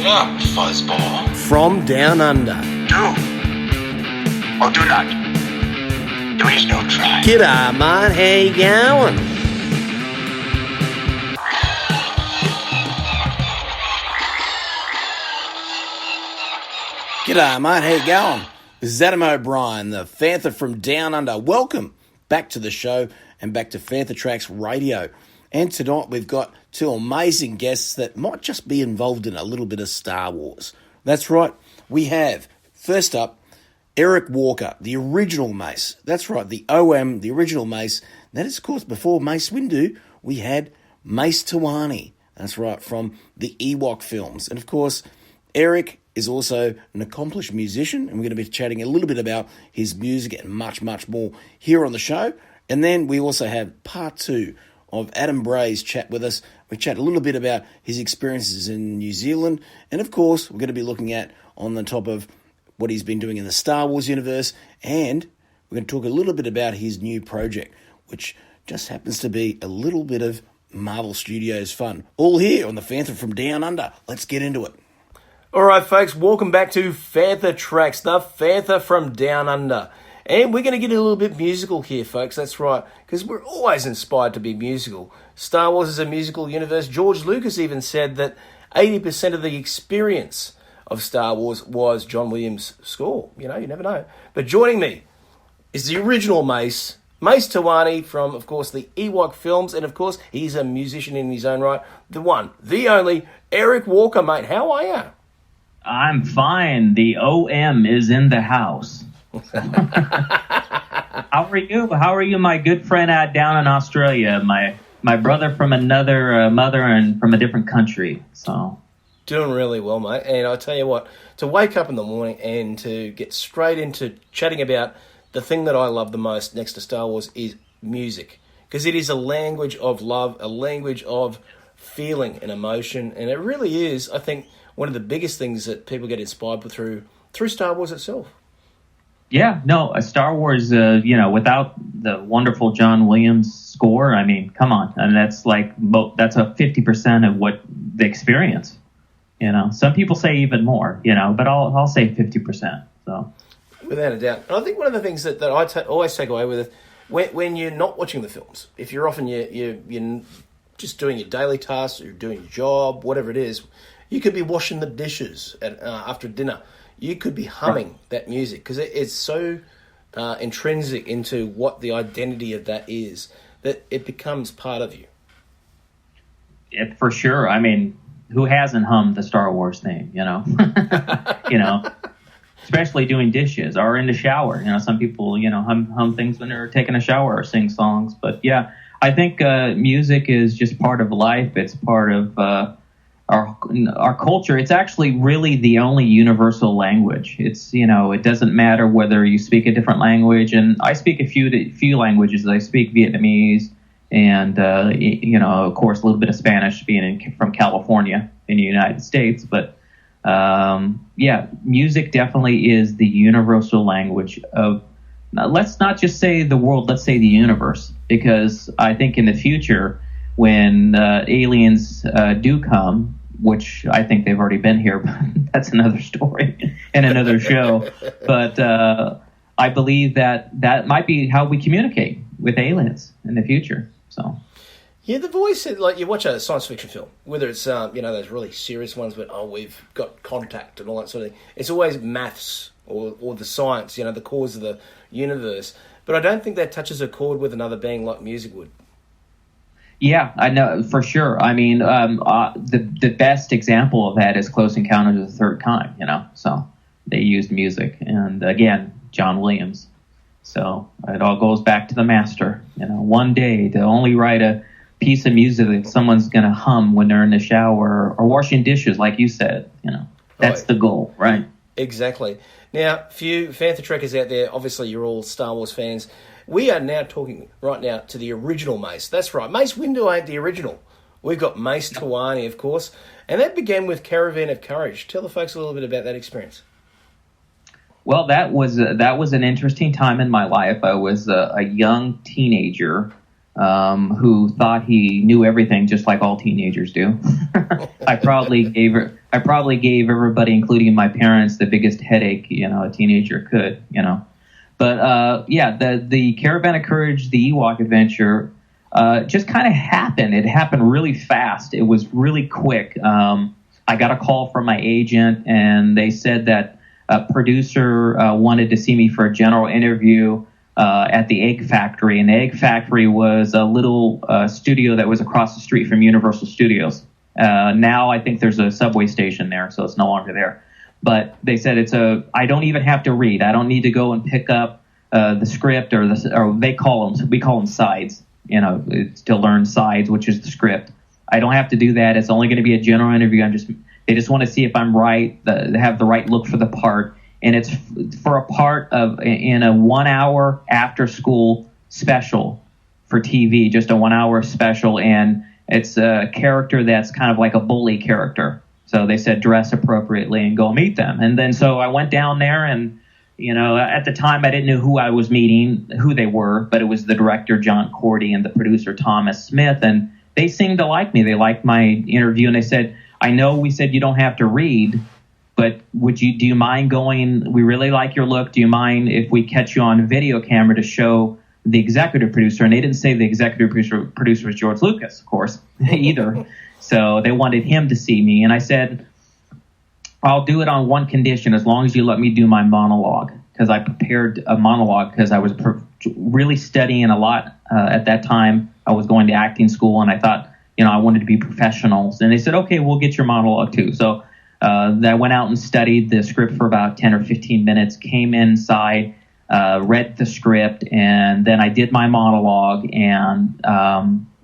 up, fuzzball. From Down Under. Do or do not. There is no try. G'day, mate. How you going? G'day, mate. How you going? This is Adam O'Brien, the Fantha from Down Under. Welcome back to the show and back to Fantha Tracks Radio. And tonight we've got two amazing guests that might just be involved in a little bit of Star Wars. That's right. We have, first up, Eric Walker, the original Mace. That's right, the OM, the original Mace. That is, of course, before Mace Windu, we had Mace Towani. That's right, from the Ewok films. And, of course, Eric is also an accomplished musician, and we're going to be chatting a little bit about his music and much, much more here on the show. And then we also have part two of Adam Bray's chat with us. We chat a little bit about his experiences in New Zealand. And, of course, we're going to be looking at, on the top of what he's been doing in the Star Wars universe. And we're going to talk a little bit about his new project, which just happens to be a little bit of Marvel Studios fun. All here on the Fantha from Down Under. Let's get into it. All right, folks, welcome back to Fantha Tracks, the Fantha from Down Under. And we're going to get a little bit musical here, folks. That's right, because we're always inspired to be musical. Star Wars is a musical universe. George Lucas even said that 80% of the experience of Star Wars was John Williams' score. You know, you never know. But joining me is the original Mace, Mace Towani from, of course, the Ewok films. And, of course, he's a musician in his own right. The one, the only, Eric Walker, mate. How are you? I'm fine. The OM is in the house. How are you? How are you, my good friend down in Australia? My brother from another mother and from a different country. So doing really well, mate. And I tell you what, to wake up in the morning and to get straight into chatting about the thing that I love the most next to Star Wars is music, because it is a language of love, a language of feeling and emotion, and it really is, I think, one of the biggest things that people get inspired through Star Wars itself. Yeah, no, Star Wars, without the wonderful John Williams score, I mean, come on. And that's a 50% of what the experience, Some people say even more, but I'll say 50%. So, without a doubt. And I think one of the things that I always take away with it, when you're not watching the films, if you're often you're just doing your daily tasks, or you're doing your job, whatever it is, you could be washing the dishes after dinner. You could be humming that music because it's so intrinsic into what the identity of that is that it becomes part of you. For sure. I mean, who hasn't hummed the Star Wars theme, especially doing dishes or in the shower. Some people, hum things when they're taking a shower or sing songs. But yeah, I think music is just part of life. It's part of our culture. It's actually really the only universal language. It's, it doesn't matter whether you speak a different language, and I speak a few languages. I speak Vietnamese and, of course, a little bit of Spanish being from California in the United States. But, music definitely is the universal language of, let's not just say the world, let's say the universe, because I think in the future, when aliens do come, which I think they've already been here, but that's another story and another show. But I believe that might be how we communicate with aliens in the future. So, yeah, the voice, like you watch a science fiction film, whether it's those really serious ones, but we've got contact and all that sort of thing. It's always maths or the science, the cause of the universe. But I don't think that touches a chord with another being like music would. Yeah, I know for sure. I mean, the best example of that is Close Encounters of the Third Kind. So they used music, and again, John Williams. So it all goes back to the master. One day to only write a piece of music that someone's going to hum when they're in the shower or washing dishes, like you said. That's the goal, right? Exactly. Now, for you Fantha Trekkers out there, obviously you're all Star Wars fans. We are now talking right now to the original Mace. That's right. Mace Windu ain't the original. We've got Mace Towani, of course. And that began with Caravan of Courage. Tell the folks a little bit about that experience. Well, that was an interesting time in my life. I was a young teenager who thought he knew everything, just like all teenagers do. I probably gave I probably gave everybody, including my parents, the biggest headache, a teenager could, But the Caravan of Courage, the Ewok adventure, just kind of happened. It happened really fast. It was really quick. I got a call from my agent, and they said that a producer wanted to see me for a general interview at the Egg Factory. And the Egg Factory was a little studio that was across the street from Universal Studios. Now I think there's a subway station there, so it's no longer there. But they said I don't even have to read. I don't need to go and pick up the script or we call them sides, to learn sides, which is the script. I don't have to do that. It's only going to be a general interview. They just want to see if I'm right, have the right look for the part. And it's for a part in a 1 hour after school special for TV, just a 1 hour special. And it's a character that's kind of like a bully character. So they said dress appropriately and go meet them. And then so I went down there, and at the time I didn't know who I was meeting, who they were, but it was the director John Cordy and the producer Thomas Smith, and they seemed to like me. They liked my interview, and they said, I know we said you don't have to read, but do you mind going? We really like your look. Do you mind if we catch you on video camera to show the executive producer? And they didn't say the executive producer was George Lucas, of course, either. So they wanted him to see me. And I said, I'll do it on one condition, as long as you let me do my monologue, because I prepared a monologue because I was really studying a lot at that time. I was going to acting school, and I thought, I wanted to be professionals. And they said, okay, we'll get your monologue too. So I went out and studied the script for about 10 or 15 minutes, came inside, read the script, and then I did my monologue. And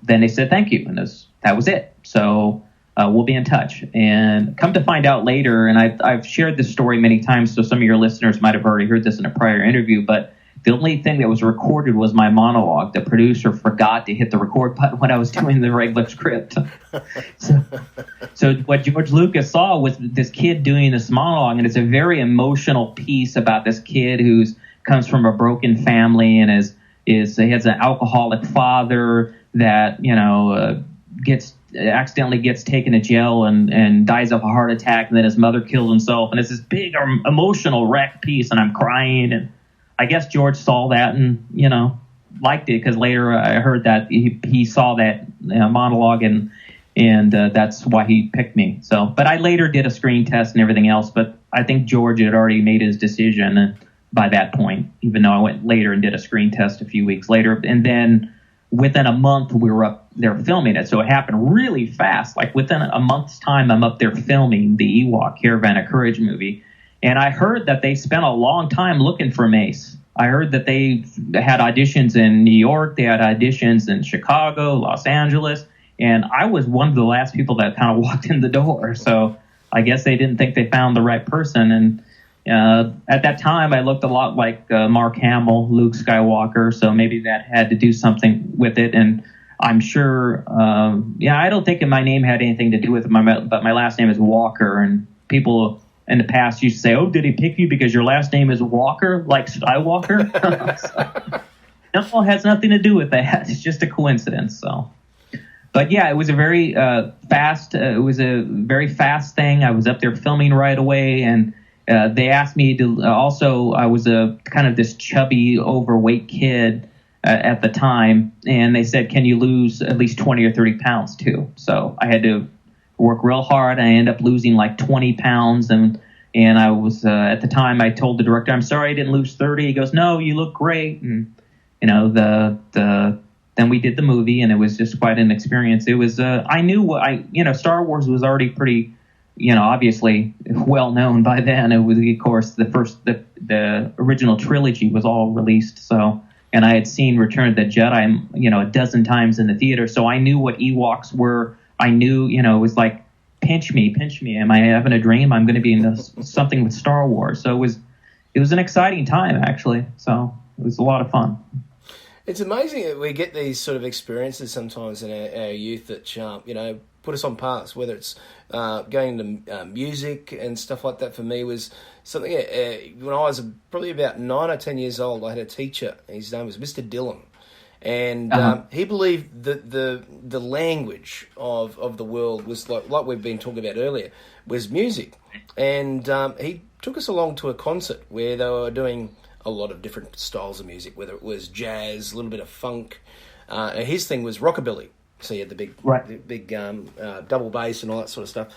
then they said, thank you. And that was it. So we'll be in touch. And come to find out later, and I've shared this story many times, so some of your listeners might have already heard this in a prior interview, but the only thing that was recorded was my monologue. The producer forgot to hit the record button when I was doing the regular script. So what George Lucas saw was this kid doing this monologue, and it's a very emotional piece about this kid who comes from a broken family and he has an alcoholic father that accidentally gets taken to jail and dies of a heart attack, and then his mother kills himself, and it's this big emotional wreck piece, and I'm crying. And I guess George saw that and, liked it, because later I heard that he saw that monologue and that's why he picked me. So, but I later did a screen test and everything else, but I think George had already made his decision by that point, even though I went later and did a screen test a few weeks later. And then within a month, we were up there filming it. So it happened really fast. Like within a month's time, I'm up there filming the Ewok Caravan of Courage movie. And I heard that they spent a long time looking for Mace. I heard that they had auditions in New York. They had auditions in Chicago, Los Angeles. And I was one of the last people that kind of walked in the door. So I guess they didn't think they found the right person. And at that time, I looked a lot like Mark Hamill, Luke Skywalker. So maybe that had to do something with it. And I'm sure, I don't think my name had anything to do with it, but my last name is Walker. And people in the past used to say, oh, did he pick you because your last name is Walker, like Skywalker? No, it has nothing to do with that. It's just a coincidence. So, but yeah, it was a very fast. It was a very fast thing. I was up there filming right away, and they asked me to. Also, I was a kind of this chubby, overweight kid at the time, and they said, "Can you lose at least 20 or 30 pounds too?" So I had to work real hard. I ended up losing like 20 pounds, and I was at the time I told the director, "I'm sorry I didn't lose 30." He goes, "No, you look great." And then we did the movie, and it was just quite an experience. It was I knew Star Wars was already pretty, obviously well known by then. It was, of course, the original trilogy was all released. So, and I had seen Return of the Jedi, a dozen times in the theater. So I knew what Ewoks were. I knew, it was like, pinch me. Am I having a dream? I'm going to be in something with Star Wars. So it was an exciting time, actually. So it was a lot of fun. It's amazing that we get these sort of experiences sometimes in our youth that, put us on paths, whether it's going into music and stuff like that. For me was something, when I was probably about 9 or 10 years old, I had a teacher. His name was Mr. Dillon. And he believed that the language of the world was like we've been talking about earlier, was music. And he took us along to a concert where they were doing a lot of different styles of music, whether it was jazz, a little bit of funk. And his thing was rockabilly. So he had the big double bass and all that sort of stuff.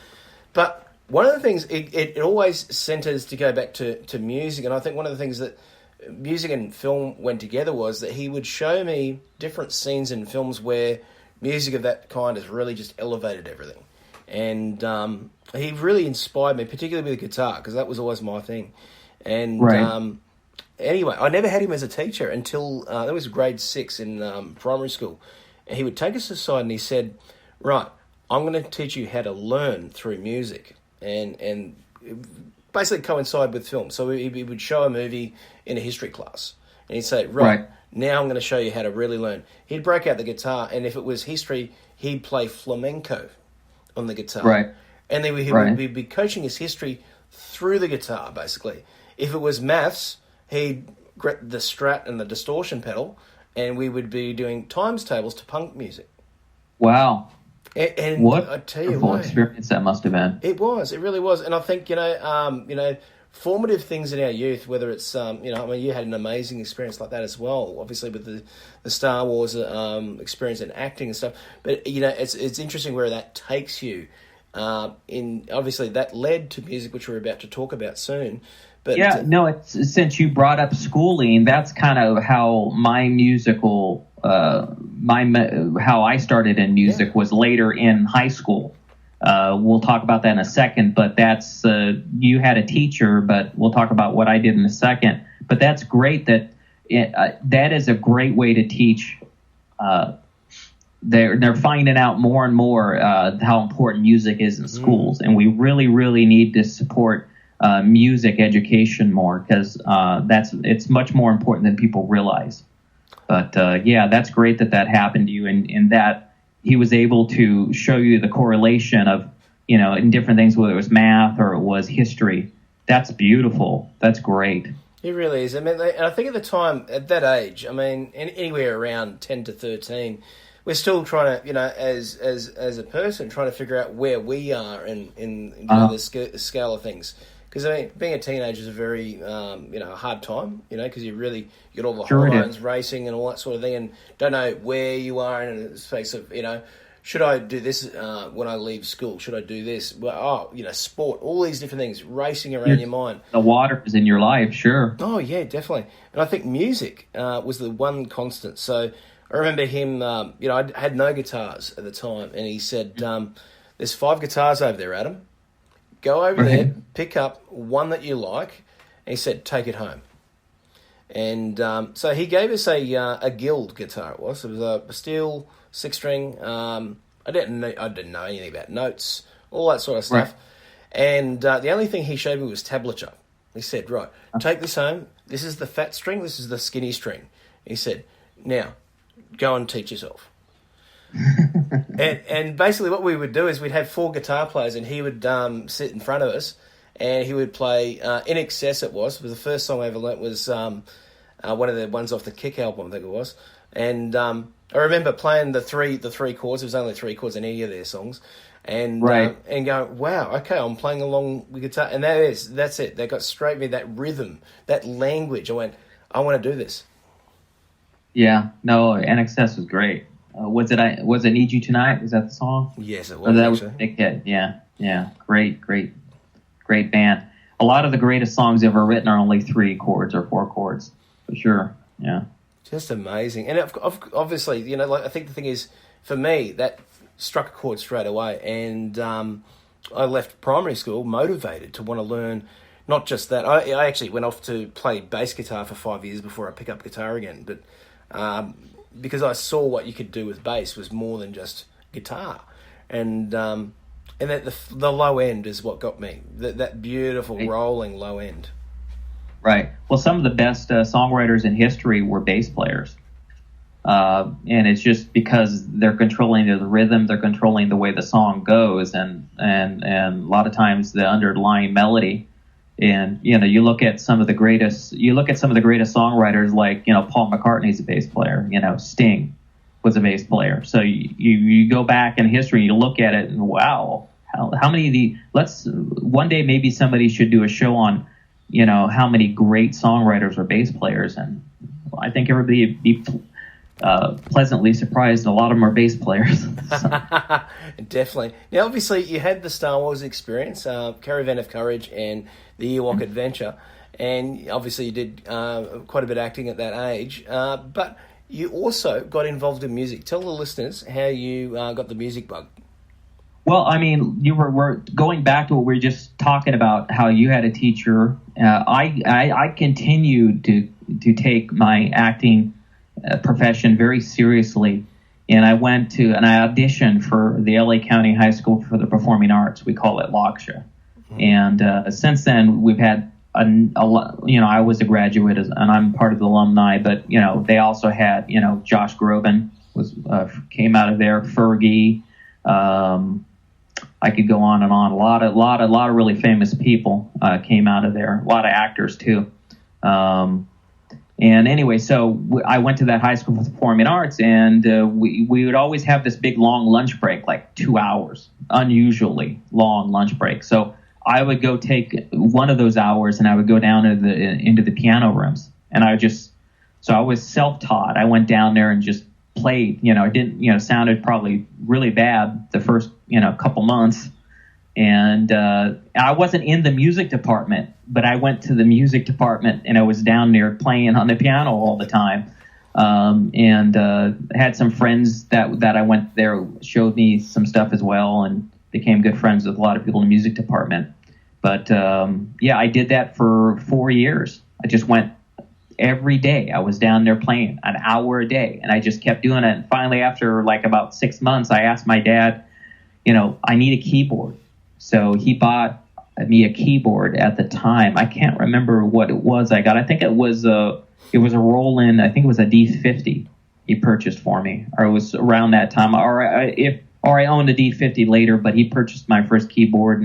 But one of the things, it always centers to go back to music. And I think one of the things that music and film went together was that he would show me different scenes in films where music of that kind has really just elevated everything. And he really inspired me, particularly with the guitar, because that was always my thing. And anyway, I never had him as a teacher until that was grade 6 in primary school. And he would take us aside and he said, right, I'm going to teach you how to learn through music. And basically coincide with film. So he would show a movie in a history class. And he'd say, right, now I'm going to show you how to really learn. He'd break out the guitar, and if it was history, he'd play flamenco on the guitar. Right. And then he'd be coaching us history through the guitar, basically. If it was maths, he'd grab the Strat and the distortion pedal, and we would be doing times tables to punk music. Wow. And what I tell you what experience that must have been. It really was. And I think, formative things in our youth, whether it's, you had an amazing experience like that as well, obviously with the Star Wars experience and acting and stuff. But, it's interesting where that takes you. Obviously, that led to music, which we're about to talk about soon. But it's since you brought up schooling, that's kind of how my musical, how I started in music was later in high school. We'll talk about that in a second, but that's, you had a teacher, but we'll talk about what I did in a second. But that's great that that is a great way to teach. They're finding out more and more how important music is in schools, and we really, really need to support music education more, because it's much more important than people realize. But that's great that happened to you, and that he was able to show you the correlation of, in different things, whether it was math or it was history. That's beautiful. That's great. It really is. I mean, I think at the time, at that age, anywhere around 10 to 13, we're still trying to, as a person, trying to figure out where we are in the scale of things. Because, being a teenager is a very, hard time, because you get all the hormones racing and all that sort of thing, and don't know where you are in the space of, should I do this when I leave school? Should I do this? Well, sport, all these different things racing around your mind. The water is in your life, sure. Oh, yeah, definitely. And I think music was the one constant. So I remember him, I had no guitars at the time, and he said, there's 5 guitars over there, Adam. Go over there, pick up one that you like, and he said, take it home. And so he gave us a Guild guitar. It was a steel 6-string. I didn't know anything about notes, all that sort of stuff. Right. And the only thing he showed me was tablature. He said, right, take this home. This is the fat string. This is the skinny string. He said, now, go and teach yourself. and basically what we would do is we'd have 4 guitar players, and he would sit in front of us, and he would play In Excess. It was the first song I ever learnt, was one of the ones off the Kick album, I think it was. And I remember playing the three chords. There was only 3 chords in any of their songs, and and going, wow, okay, I'm playing along with guitar, and that's it. They got straight me that rhythm, that language. I went, I want to do this. Yeah, no, In Excess was great. Was it Need You Tonight? Was that the song? Yes, it was. That was a big hit. Yeah. Great band. A lot of the greatest songs ever written are only 3 chords or 4 chords, for sure. Yeah. Just amazing. And obviously, I think the thing is, for me, that struck a chord straight away. And I left primary school motivated to want to learn not just that. I actually went off to play bass guitar for 5 years before I picked up guitar again. But because I saw what you could do with bass was more than just guitar. And that the low end is what got me. That beautiful rolling low end. Right. Well, some of the best songwriters in history were bass players. And it's just because they're controlling the rhythm, they're controlling the way the song goes, and a lot of times the underlying melody And, you look at some of the greatest songwriters, like, Paul McCartney's a bass player, Sting was a bass player. So you go back in history, you look at it, and wow, how many of one day maybe somebody should do a show on, how many great songwriters are bass players. And I think everybody would be pleasantly surprised. A lot of them are bass players. Definitely. Now, obviously, you had the Star Wars experience, Caravan of Courage and the Ewok Adventure, and obviously you did quite a bit of acting at that age, but you also got involved in music. Tell the listeners how you got the music bug. Well, I mean, we're going back to what we were just talking about, how you had a teacher. I continued to take my acting profession very seriously, and I auditioned for the LA County High School for the Performing Arts. We call it LACHA. And since then, we've had a lot. I was a graduate, and I'm part of the alumni. But they also had Josh Groban came out of there. Fergie. I could go on and on. A lot of really famous people came out of there. A lot of actors too. And anyway, so I went to that high school for the performing arts, and we would always have this big long lunch break, like 2 hours, unusually long lunch break. So I would go take one of those hours, and I would go down into the piano rooms, and I was self-taught. I went down there and just played. It didn't, sounded probably really bad the first, couple months. And I wasn't in the music department, but I went to the music department, and I was down there playing on the piano all the time. And had some friends that I went there, showed me some stuff as well, and became good friends with a lot of people in the music department. But I did that for 4 years. I just went every day. I was down there playing an hour a day, and I just kept doing it. And finally, after like about 6 months, I asked my dad, I need a keyboard. So he bought me a keyboard at the time. I can't remember what it was I got. I think it was a Roland. I think it was a D50 he purchased for me, or it was around that time. Or I owned a D50 later, but he purchased my first keyboard,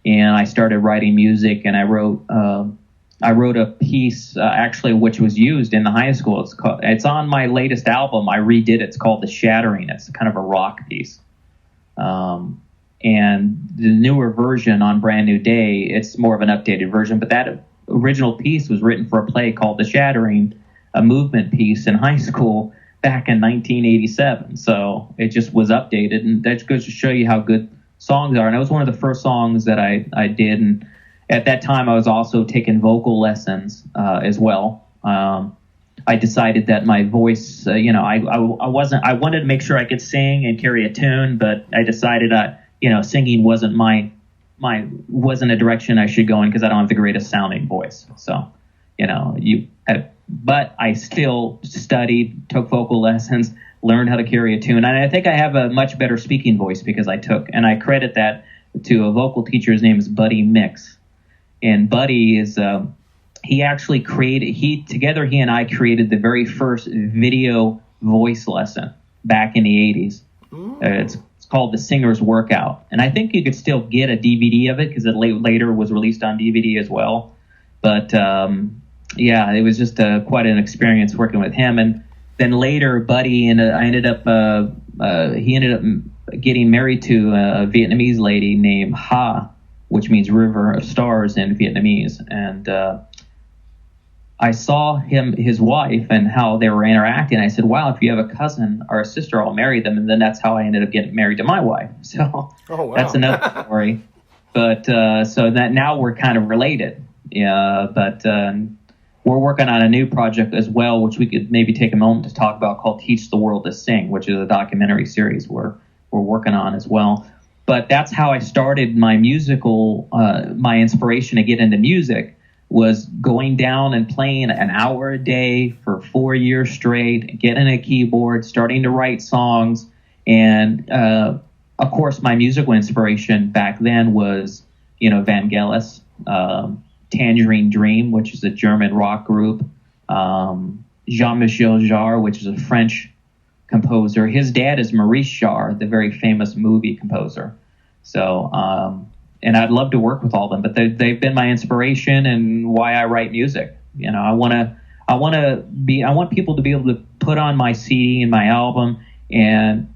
and I started writing music, and I wrote a piece actually, which was used in the high school. It's on my latest album. I redid it. It's called The Shattering. It's kind of a rock piece. And the newer version on Brand New Day, it's more of an updated version. But that original piece was written for a play called The Shattering, a movement piece in high school back in 1987. So it just was updated, and that goes to show you how good songs are. And it was one of the first songs that I did. And at that time, I was also taking vocal lessons as well. I decided that my voice, I wanted to make sure I could sing and carry a tune, but I decided singing wasn't wasn't a direction I should go in, because I don't have the greatest sounding voice. So, but I still studied, took vocal lessons, learned how to carry a tune. And I think I have a much better speaking voice because I credit that to a vocal teacher. His name is Buddy Mix. And Buddy is, he actually he and I created the very first video voice lesson back in the 80s. It's called The Singer's Workout. And I think you could still get a DVD of it, because it later was released on DVD as well. But it was just quite an experience working with him. And then later, Buddy he ended up getting married to a Vietnamese lady named Ha, which means River of Stars in Vietnamese. And I saw his wife, and how they were interacting. I said, wow, if you have a cousin or a sister, I'll marry them. And then that's how I ended up getting married to my wife. So That's another story. But so that now we're kind of related. Yeah, but we're working on a new project as well, which we could maybe take a moment to talk about, called Teach the World to Sing, which is a documentary series we're working on as well. But that's how I started my my inspiration to get into music, was going down and playing an hour a day for 4 years straight, getting a keyboard, starting to write songs. And, of course, my musical inspiration back then was, Vangelis, Tangerine Dream, which is a German rock group, Jean-Michel Jarre, which is a French composer. His dad is Maurice Jarre, the very famous movie composer. So and I'd love to work with all of them, but they've been my inspiration and why I write music. You know, I want people to be able to put on my CD and my album, and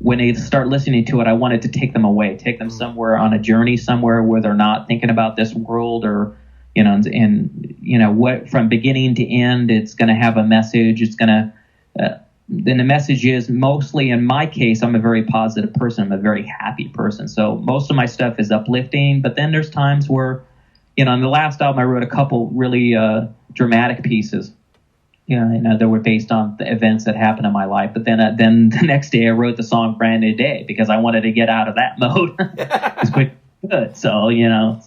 when they start listening to it, I want it to take them away, take them somewhere on a journey somewhere where they're not thinking about this world, or, you know, and you know what, from beginning to end, it's going to have a message. It's going to, then the message is, mostly in my case, I'm a very positive person. I'm a very happy person. So most of my stuff is uplifting, but then there's times where, you know, on the last album, I wrote a couple really dramatic pieces. You know, that were based on the events that happened in my life. But then the next day I wrote the song Brand New Day because I wanted to get out of that mode as quick as good. So, you know,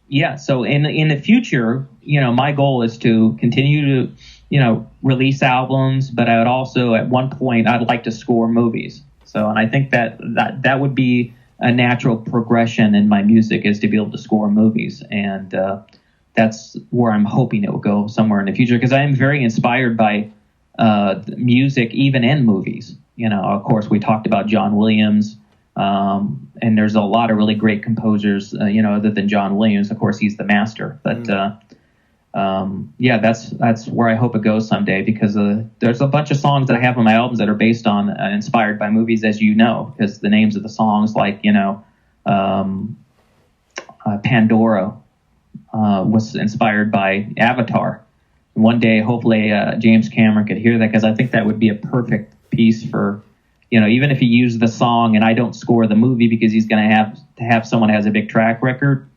yeah, so in the future, you know, my goal is to continue to, you know, release albums, but I would also, at one point, I'd like to score movies. So, and I think that would be a natural progression in my music, is to be able to score movies. And that's where I'm hoping it will go somewhere in the future, because I am very inspired by music, even in movies. You know, of course, we talked about John Williams, and there's a lot of really great composers, you know, other than John Williams. Of course, he's the master. But yeah, that's where I hope it goes someday, because there's a bunch of songs that I have on my albums that are based on, inspired by movies, as you know, because the names of the songs, like, you know, Pandora was inspired by Avatar. One day, hopefully, James Cameron could hear that, because I think that would be a perfect piece for, you know, even if he used the song and I don't score the movie, because he's going to have someone who has a big track record,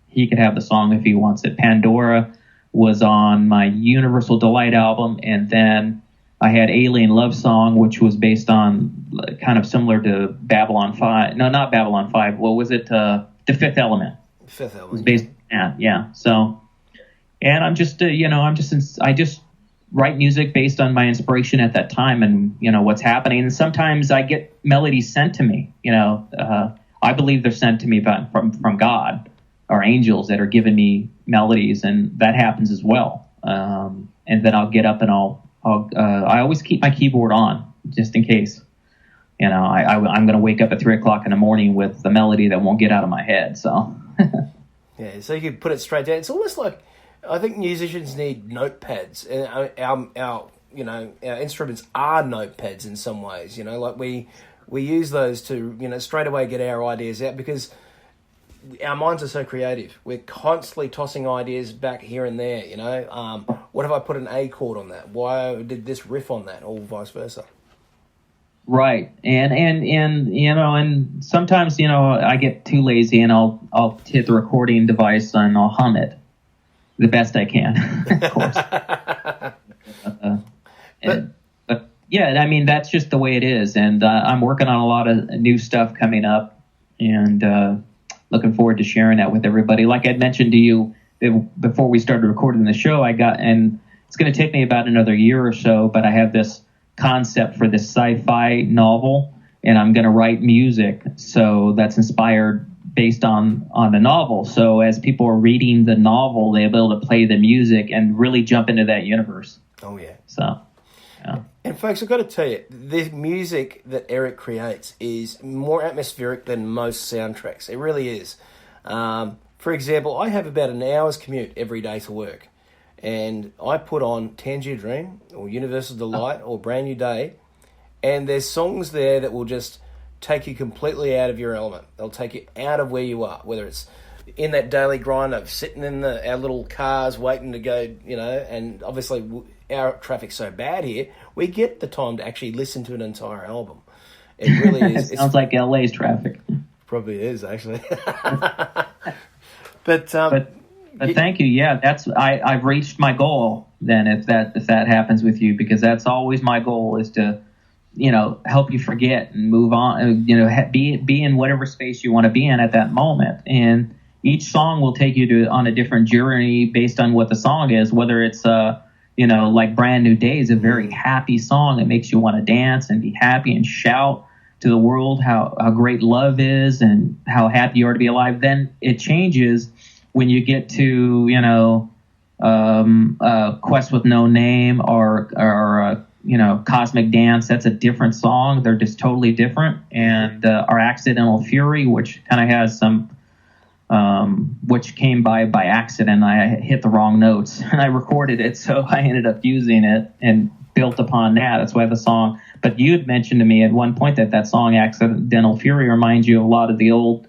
he could have the song if he wants it. Pandora was on my Universal Delight album, and then I had Alien Love Song, which was based on, kind of similar to Babylon 5. No, not Babylon 5. What was it? The Fifth Element. Fifth Element. It was based on that, yeah. So, and I'm just, you know, I just write music based on my inspiration at that time and, you know, what's happening. And sometimes I get melodies sent to me, you know. I believe they're sent to me from God, or angels that are giving me melodies, and that happens as well. And then I'll get up and I always keep my keyboard on, just in case. You know, I'm going to wake up at 3:00 in the morning with the melody that won't get out of my head. So, yeah, so you can put it straight down. It's almost like, I think musicians need notepads, and our you know, our instruments are notepads in some ways. You know, like we use those to, you know, straight away get our ideas out, because our minds are so creative. We're constantly tossing ideas back here and there. You know, what if I put an A chord on that? Why did this riff on that, or vice versa? Right, and you know, and sometimes, you know, I get too lazy and I'll hit the recording device and I'll hum it the best I can, of course. But yeah, I mean, that's just the way it is, and I'm working on a lot of new stuff coming up, and looking forward to sharing that with everybody. Like I'd mentioned to you before we started recording the show, and it's going to take me about another year or so, but I have this concept for this sci-fi novel, and I'm going to write music so that's inspired based on the novel. So as people are reading the novel, they'll be able to play the music and really jump into that universe. Oh yeah. So, yeah. And folks, I've got to tell you, the music that Eric creates is more atmospheric than most soundtracks. It really is. For example, I have about an hour's commute every day to work, and I put on Tangier Dream or Universal Delight or Brand New Day, and there's songs there that will just take you completely out of your element. They'll take you out of where you are, whether it's in that daily grind of sitting in our little cars waiting to go, you know, and obviously our traffic's so bad here, we get the time to actually listen to an entire album. It really is. It sounds like LA's traffic. Probably is, actually. But thank you. Yeah, I've reached my goal then, if that happens with you, because that's always my goal, is to, you know, help you forget and move on, you know, be in whatever space you want to be in at that moment. And each song will take you on a different journey based on what the song is, whether it's, you know, like Brand New Day is a very happy song. It makes you want to dance and be happy and shout to the world how great love is and how happy you are to be alive. Then it changes when you get to, you know, Quest with No Name, or you Cosmic Dance, that's a different song. They're just totally different. And our Accidental Fury, which kind of has some, which came by accident. I hit the wrong notes and I recorded it, so I ended up using it and built upon that. That's why the song. But you had mentioned to me at one point that song Accidental Fury reminds you of a lot of the old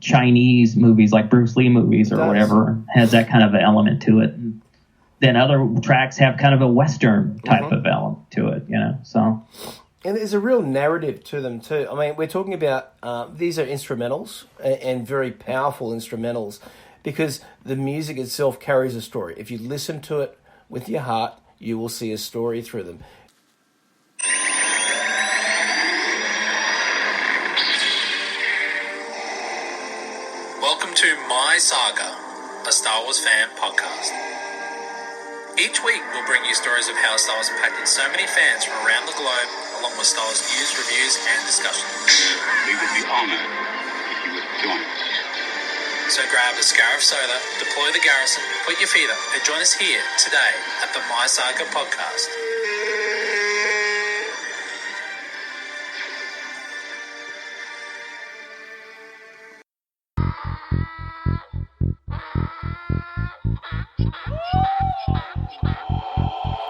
Chinese movies, like Bruce Lee movies or whatever. Has that kind of an element to it. And then other tracks have kind of a Western type of element to it, so. And there's a real narrative to them too. I mean, we're talking about, these are instrumentals and very powerful instrumentals because the music itself carries a story. If you listen to it with your heart, you will see a story through them. Welcome to My Saga, a Star Wars fan podcast. Each week we'll bring you stories of how Star Wars impacted so many fans from around the globe, along with Star Wars news, reviews, and discussion. We would be honored if you would join us. So grab a Scarif Soda, deploy the garrison, put your feet up, and join us here today at the My Saga podcast.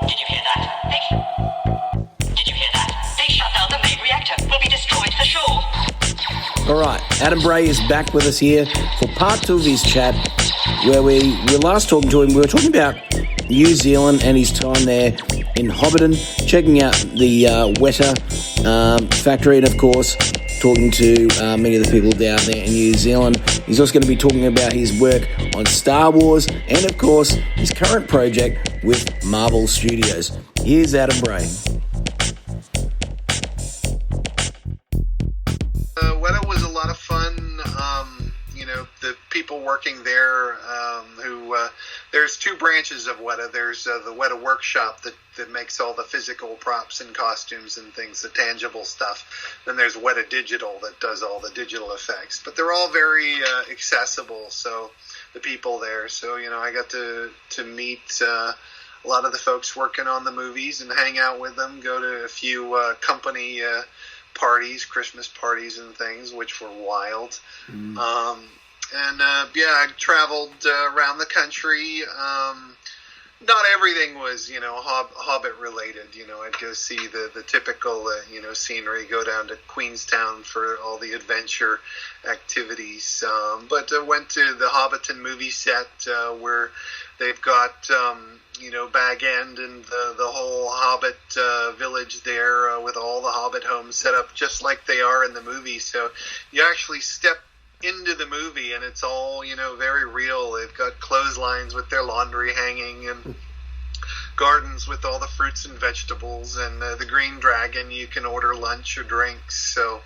Did you hear that? Did you hear that? They shut down the main reactor. We'll be destroyed for sure. All right, Adam Bray is back with us here for part 2 of his chat, where we were last talking to him. We were talking about New Zealand and his time there in Hobbiton, checking out the Weta factory, and of course, talking to many of the people down there in New Zealand. He's also going to be talking about his work on Star Wars and, of course, his current project with Marvel Studios. Here's Adam Bray. Weta was a lot of fun. The people working there there's 2 branches of Weta. There's the Weta workshop that makes all the physical props and costumes and things, the tangible stuff. Then there's Weta Digital that does all the digital effects. But they're all very accessible, so the people there. So, I got to meet a lot of the folks working on the movies and hang out with them, go to a few company parties, Christmas parties and things, which were wild. I traveled around the country. Not everything was, Hobbit related. I'd go see the typical, scenery, go down to Queenstown for all the adventure activities. But I went to the Hobbiton movie set where they've got, Bag End and the whole Hobbit village there with all the Hobbit homes set up just like they are in the movie. So you actually step into the movie and it's all, very real. They've got clotheslines with their laundry hanging and gardens with all the fruits and vegetables, and the Green Dragon, you can order lunch or drinks. So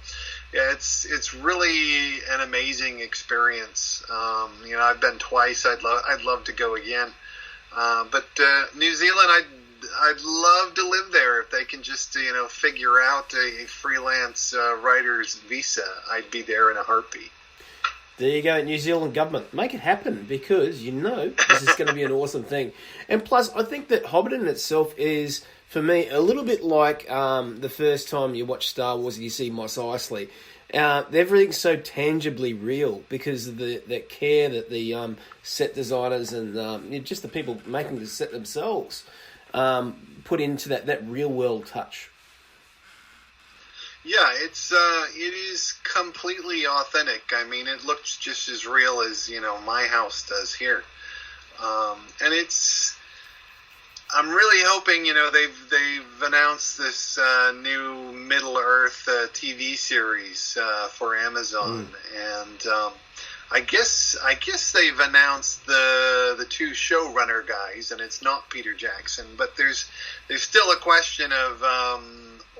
yeah, it's really an amazing experience. I've been twice. I'd love to go again. But New Zealand, I'd love to live there if they can just figure out a freelance writer's visa. I'd be there in a heartbeat. There you go, New Zealand government. Make it happen, because this is going to be an awesome thing. And plus, I think that Hobbiton itself is, for me, a little bit like the first time you watch Star Wars and you see Mos Eisley. Everything's so tangibly real because of the care that the set designers and just the people making the set themselves put into that real world touch. Yeah, it is completely authentic. I mean, it looks just as real as my house does here, and I'm really hoping they've announced this new Middle Earth TV series for Amazon, and I guess they've announced the 2 showrunner guys, and it's not Peter Jackson, but there's still a question of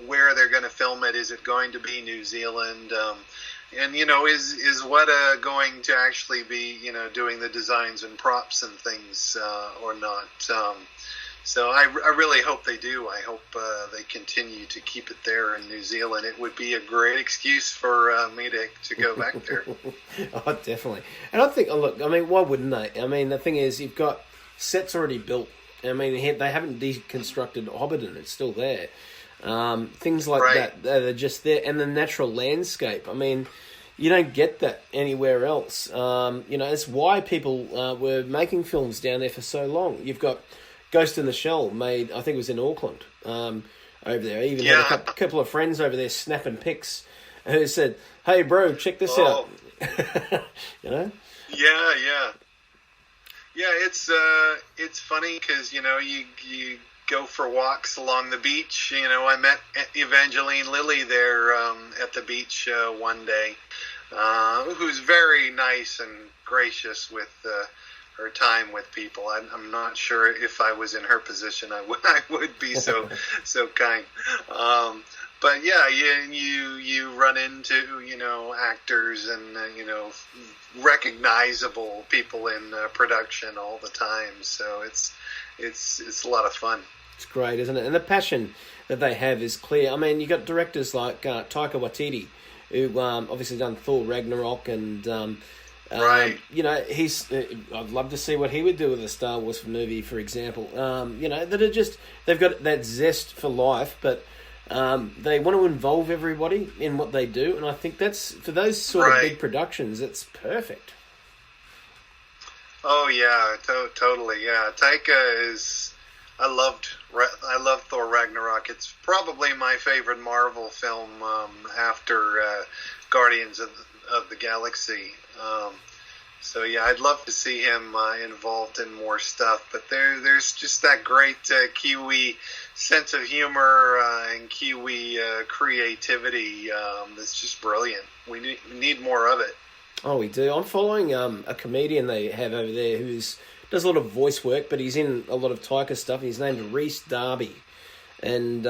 where they're going to film it. Is it going to be New Zealand? And is Weta going to actually be doing the designs and props and things or not? So I really hope they do. I hope they continue to keep it there in New Zealand. It would be a great excuse for me to go back there. Oh, definitely. And I think, look, I mean, why wouldn't they? I mean, the thing is, you've got sets already built. I mean, they haven't deconstructed Hobbiton; it's still there. Things like Right. that are just there, and the natural landscape. I mean, you don't get that anywhere else. It's why people were making films down there for so long. You've got Ghost in the Shell made, I think it was in Auckland, over there. I even had a couple of friends over there snapping pics who said, "Hey, bro, check this out." You know? Yeah. It's funny because you go for walks along the beach. I met Evangeline Lilly there at the beach one day, who's very nice and gracious with her time with people. I'm not sure if I was in her position, I would be so kind. But yeah, you run into actors and recognizable people in production all the time. So it's a lot of fun. It's great, isn't it? And the passion that they have is clear. I mean, you got directors like Taika Waititi, who obviously done Thor Ragnarok, and right. He's. I'd love to see what he would do with a Star Wars movie, for example. That are just, they've got that zest for life, but they want to involve everybody in what they do, and I think that's, for those sort of big productions, it's perfect. Oh yeah, totally. Yeah, Taika is. I love Thor Ragnarok. It's probably my favorite Marvel film after Guardians of the Galaxy. So yeah, I'd love to see him involved in more stuff. But there's just that great Kiwi sense of humor and Kiwi creativity that's just brilliant. We need more of it. Oh, we do. I'm following a comedian they have over there who's does a lot of voice work, but he's in a lot of Taika stuff. He's named Rhys Darby. And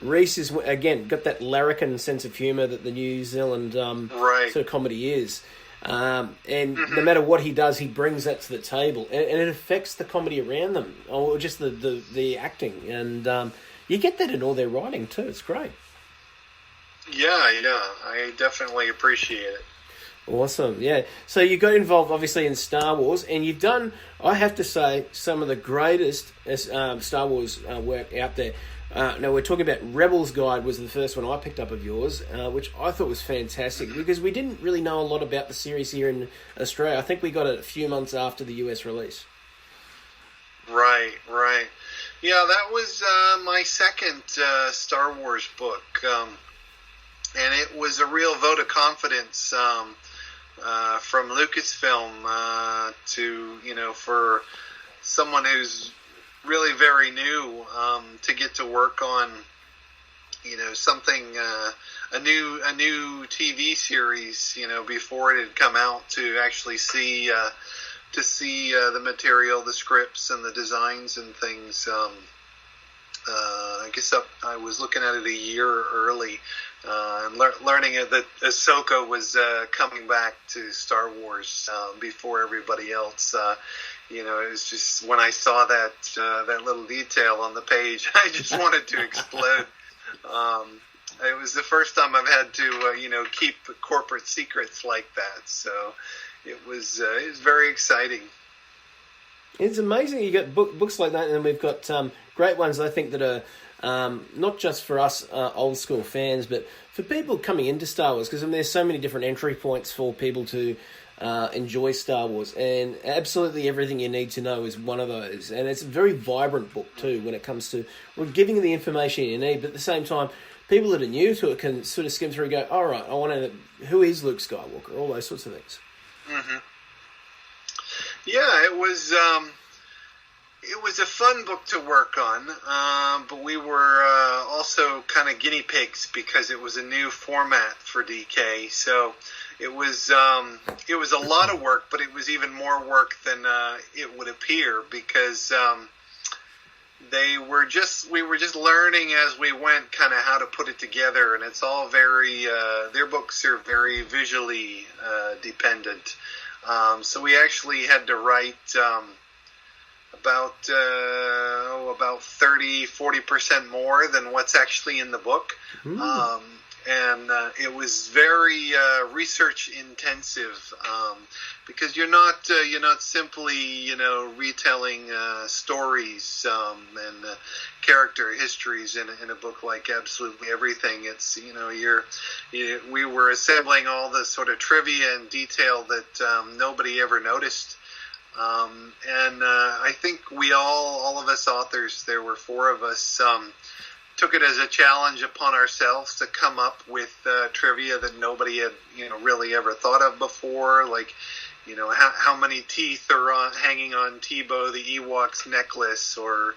Rhys is, again, got that larrikin sense of humour that the New Zealand sort of comedy is. And no matter what he does, he brings that to the table. And it affects the comedy around them, or just the acting. And you get that in all their writing too. It's great. Yeah, I definitely appreciate it. Awesome, yeah. So you got involved, obviously, in Star Wars, and you've done, I have to say, some of the greatest Star Wars work out there. Now, we're talking about Rebel's Guide was the first one I picked up of yours, which I thought was fantastic, because we didn't really know a lot about the series here in Australia. I think we got it a few months after the US release. Right. Yeah, that was my second Star Wars book, and it was a real vote of confidence from Lucasfilm to, for someone who's really very new to get to work on, something, a new TV series, before it had come out, to actually see the material, the scripts and the designs and things. I guess I was looking at it a year early, and learning that Ahsoka was coming back to Star Wars before everybody else. It was just, when I saw that little detail on the page, I just wanted to explode. It was the first time I've had to keep corporate secrets like that, so it was very exciting. It's amazing you got books like that, and then we've got great ones, I think, that are not just for us old school fans, but for people coming into Star Wars, because there's so many different entry points for people to enjoy Star Wars, and absolutely everything you need to know is one of those. And it's a very vibrant book too when it comes to giving you the information you need, but at the same time, people that are new to it can sort of skim through and go, all right, I want to know, who is Luke Skywalker, all those sorts of things. Mm-hmm. Yeah, it was a fun book to work on, but we were also kind of guinea pigs because it was a new format for DK. So it was a lot of work, but it was even more work than it would appear, because we were just learning as we went kind of how to put it together, and it's all very their books are very visually dependent. So we actually had to write about 30-40% more than what's actually in the book. and it was very research intensive, because you're not simply retelling stories and character histories in a book like absolutely everything. It's we were assembling all the sort of trivia and detail that nobody ever noticed. And I think we all of us authors, there were 4 of us, took it as a challenge upon ourselves to come up with trivia that nobody had really ever thought of before, like how many teeth are hanging on Tebow the Ewok's necklace, or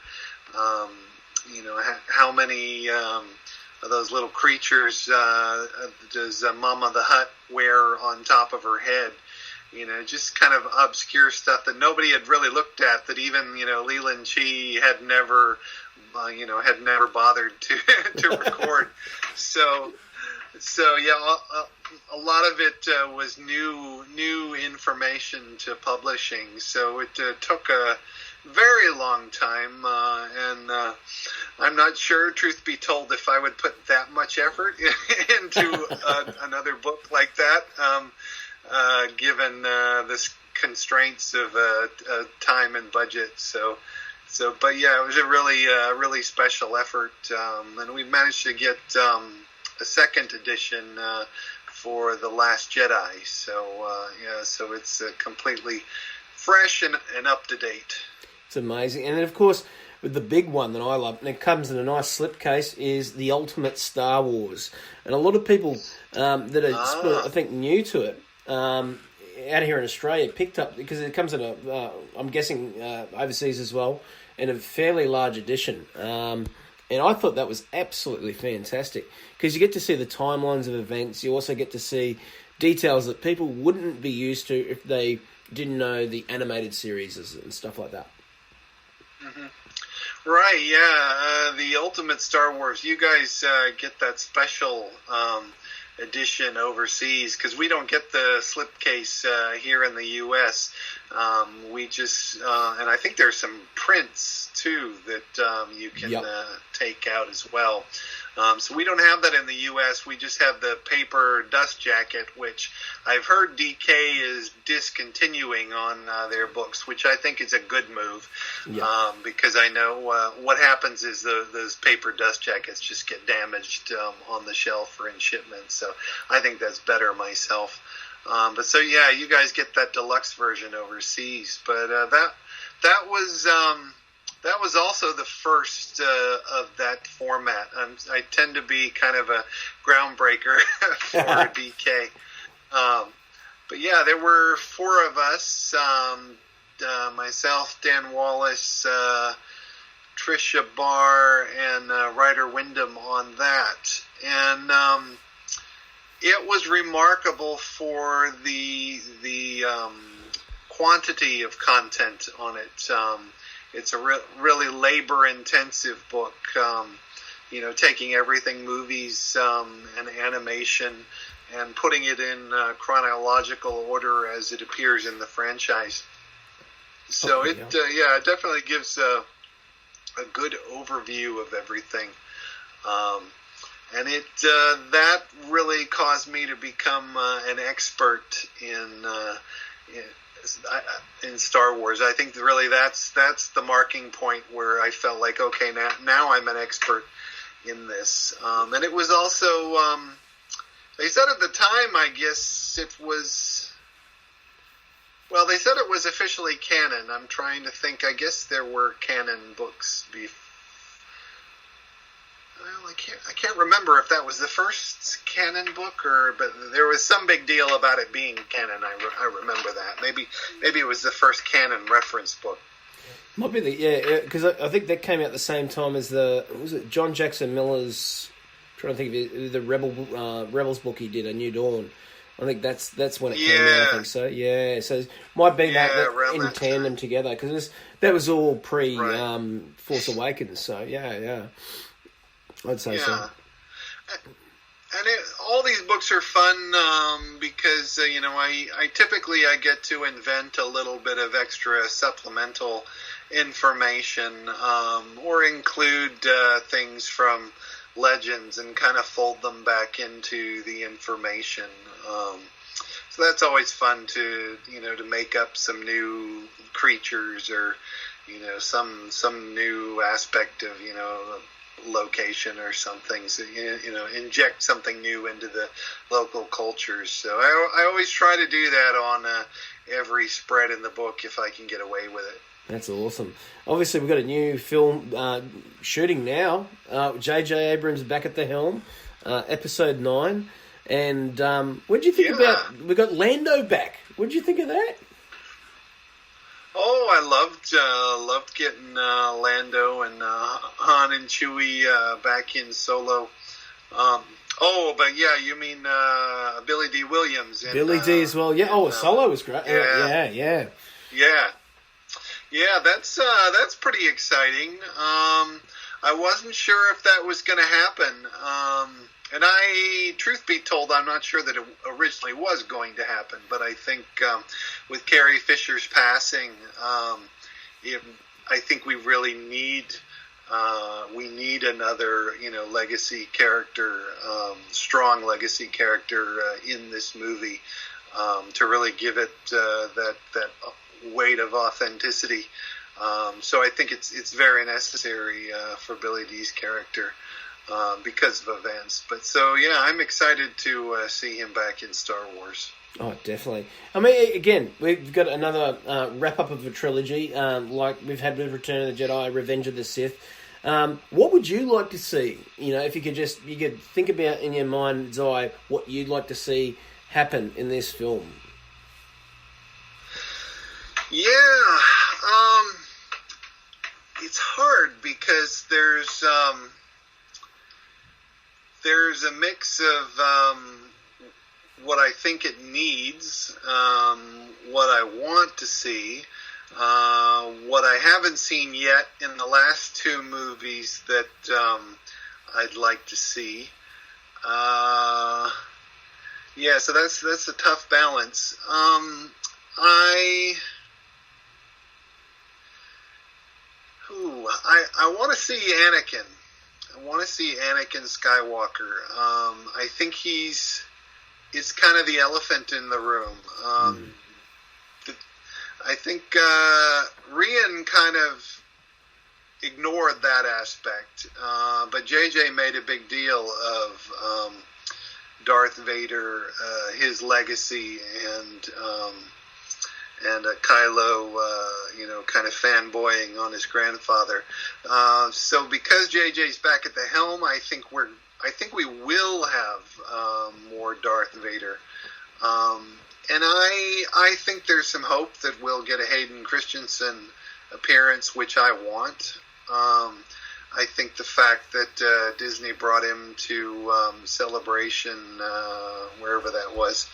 how many of those little creatures does Mama the Hutt wear on top of her head. Just kind of obscure stuff that nobody had really looked at, that even Leland Chee had never bothered to record. So yeah, a lot of it was new information to publishing. So it took a very long time, and I'm not sure, truth be told, if I would put that much effort into another book like that, given the constraints of time and budget. But yeah, it was a really special effort, and we managed to get a second edition for The Last Jedi. So it's completely fresh and up to date. It's amazing. And then, of course, with the big one that I love, and it comes in a nice slipcase, is The Ultimate Star Wars. And a lot of people that are, I think, new to it, out here in Australia, picked up, because it comes in I'm guessing, overseas as well, in a fairly large edition. And I thought that was absolutely fantastic, because you get to see the timelines of events. You also get to see details that people wouldn't be used to if they didn't know the animated series and stuff like that. Mm-hmm. Right, yeah. The Ultimate Star Wars, you guys get that special edition overseas, because we don't get the slipcase here in the U.S. We just, and I think there's some prints too that you can take out as well. So we don't have that in the U.S. We just have the paper dust jacket, which I've heard DK is discontinuing on their books, which I think is a good move, because I know what happens is those paper dust jackets just get damaged on the shelf or in shipment. So I think that's better myself. But so yeah, you guys get that deluxe version overseas. But that was also the first of that format. I tend to be kind of a groundbreaker for DK. But yeah, there were 4 of us, myself, Dan Wallace, Tricia Barr, and Ryder Wyndham on that. And it was remarkable for the quantity of content on it. It's a really labor-intensive book, taking everything movies and animation and putting it in chronological order as it appears in the franchise. So it definitely gives a good overview of everything. And it that really caused me to become an expert in Star Wars. I think really that's the marking point where I felt like, okay, now I'm an expert in this. And it was also, they said at the time, I guess it was, well, they said it was officially canon. I'm trying to think. I guess there were canon books before. Well, I can't remember if that was the first canon book, but there was some big deal about it being canon. I remember that. Maybe it was the first canon reference book. Might be because I think that came out the same time as was it John Jackson Miller's? I'm trying to think of the Rebels book he did, A New Dawn. I think that's when it came out. I think so. Yeah, so it might be that in tandem together, because that was all pre Force Awakens. So yeah. I'd say so. And all these books are fun because, I typically get to invent a little bit of extra supplemental information, or include things from legends and kind of fold them back into the information. So that's always fun to make up some new creatures, or some new aspect of location or something. So inject something new into the local cultures. So I always try to do that on every spread in the book if I can get away with it. That's awesome. Obviously, we've got a new film shooting now. J.J. Abrams back at the helm, episode 9. And what did you think about... We got Lando back. What did you think of that? Oh, I loved getting Lando and Han and Chewie back in Solo. But yeah, you mean Billy D. Williams. And, Billy D. as well. Yeah. Solo was great. Yeah. Yeah, that's pretty exciting. I wasn't sure if that was going to happen. And truth be told, I'm not sure that it originally was going to happen. But I think with Carrie Fisher's passing, I think we really need another legacy character, strong legacy character in this movie to really give it that weight of authenticity. So I think it's very necessary for Billy D's character because of events. But so yeah, I'm excited to see him back in Star Wars. Oh, definitely. I mean, again, we've got another wrap up of a trilogy, like we've had with Return of the Jedi, Revenge of the Sith. What would you like to see? If you could think about in your mind's eye what you'd like to see happen in this film. Yeah, it's hard because there's a mix of what I think it needs, what I want to see, what I haven't seen yet in the last two movies that I'd like to see. So that's a tough balance. I want to see Anakin. I want to see Anakin Skywalker. I think it's kind of the elephant in the room. I think Rian kind of ignored that aspect, but JJ made a big deal of Darth Vader, his legacy, and Kylo, kind of fanboying on his grandfather. So because JJ's back at the helm, I think we will have more Darth Vader. And I think there's some hope that we'll get a Hayden Christensen appearance, which I want. I think the fact that Disney brought him to Celebration, wherever that was,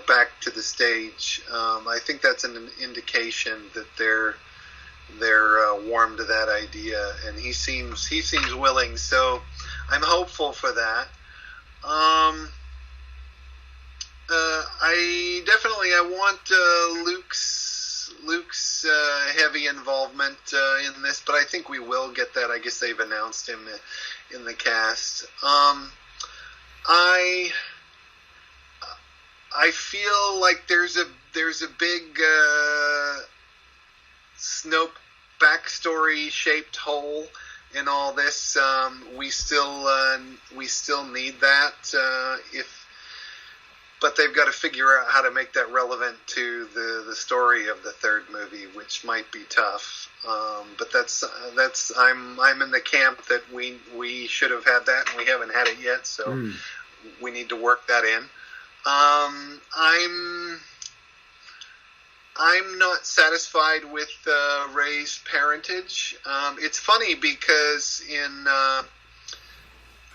back to the stage, I think that's an indication that they're warm to that idea, and he seems willing. So I'm hopeful for that. I want Luke's heavy involvement in this, but I think we will get that. I guess they've announced him in the cast. I feel like there's a big Snoke backstory shaped hole in all this. We still need that. But they've got to figure out how to make that relevant to the story of the third movie, which might be tough. But that's I'm in the camp that we should have had that, and we haven't had it yet. So we need to work that in. I'm not satisfied with Rey's parentage. It's funny because in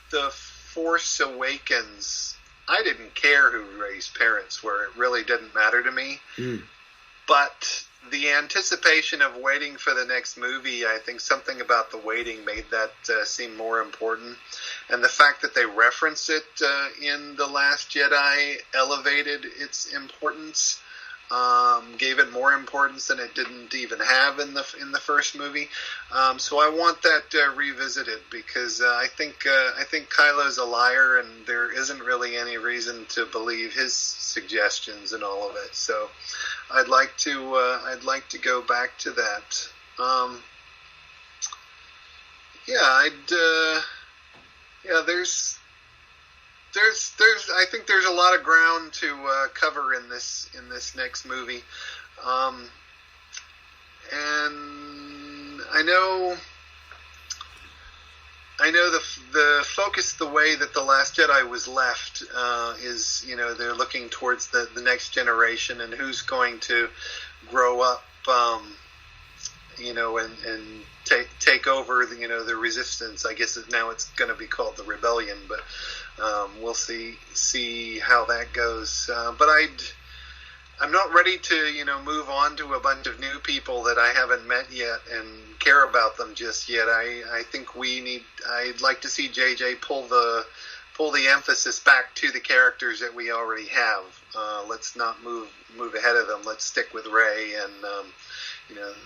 The Force Awakens, I didn't care who Rey's parents were. It really didn't matter to me. But the anticipation of waiting for the next movie, I think something about the waiting made that seem more important. And the fact that they reference it in The Last Jedi elevated its importance. gave it more importance than it didn't even have in the first movie. So I want that revisited, because I think Kylo's a liar, and there isn't really any reason to believe his suggestions and all of it. So I'd like to go back to that. There's I think there's a lot of ground to cover in this next movie, and I know the focus, the way that The Last Jedi was left, is, they're looking towards the next generation and who's going to grow up, and take over the resistance. I guess now it's going to be called the rebellion, but we'll see how that goes. But I'm not ready to move on to a bunch of new people that I haven't met yet and care about them just yet. I think I'd like to see JJ pull the emphasis back to the characters that we already have. Let's not move ahead of them. Let's stick with Rey and